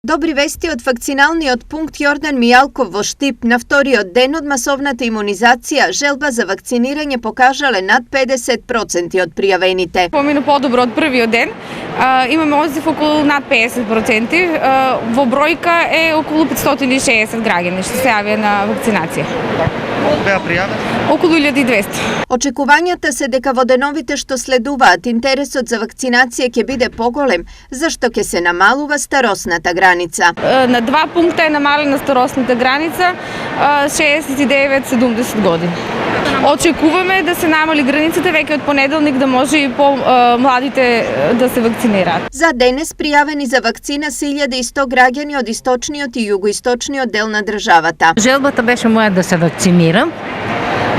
Добри вести од вакциналниот пункт Јордан Мијалков во Штип на вториот ден од масовната имунизација, желба за вакцинирање покажале над 50% од пријавените. Помина подобро од првиот ден. Имаме одзив околу над 50%. Во бројка е околу 560 граѓани што се јавија на вакцинација. Беа пријавени? Околу 1200. Очекувањата се дека во деновите што следуваат интересот за вакцинација ќе биде поголем, зашто ќе се намалува старосната граница. На 2 пункта е намалена старосната граница 69-70 години. Очекуваме да се намали границата веќе од понеделник да може и по-младите да се вакцинираат. За денес пријавени за вакцина се 1100 граѓани од источниот и југоисточниот дел на државата. Желбата беше моја да се вакцинирам,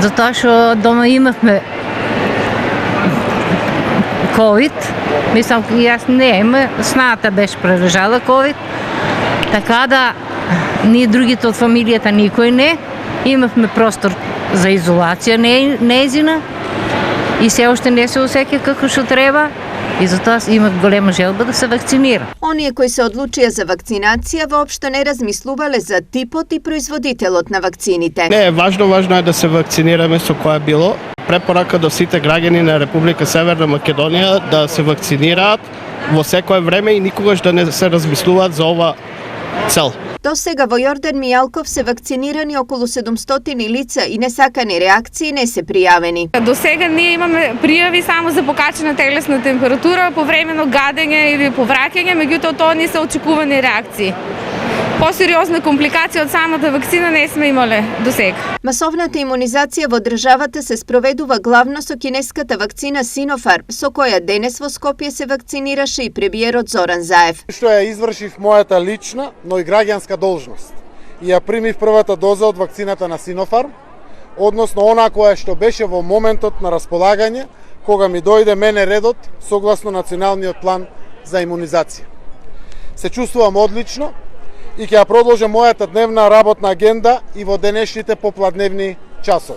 затоа што дома имавме ковид. Мислам, јас не, снаата беше прележала ковид, така да ние другите од фамилијата никој не. Имавме простор за изолација нејзина и се уште не се осеќа како што треба и затоа имав голема желба да се вакцинира. Оние кои се одлучија за вакцинација воопшто не размислувале за типот и производителот на вакцините. Не, важно е да се вакцинираме со која било. Препорака до сите граѓани на Република Северна Македонија да се вакцинираат во секое време и никогаш да не се размислуваат за ова цел. До сега во Јордан Мијалков се вакцинирани околу 700 лица и несакани реакции не се пријавени. До сега ние имаме пријави само за покачена телесна температура, повремено гадење или повраќање, меѓутоа тоа не се очекувани реакции. Посериозна компликација од самата вакцина не сме имале до сега. Масовната имунизација во државата се спроведува главно со кинеската вакцина Синофарм, со која денес во Скопје се вакцинираше и премиерот Зоран Заев. Што ја извршив мојата лична, но и граѓанска должност. И ја примив првата доза од вакцината на Синофарм, односно она која што беше во моментот на располагање, кога ми дојде мене редот согласно националниот план за имунизација. Се чувствувам одлично и ќе ја продолжам мојата дневна работна агенда и во денешните попладневни часови.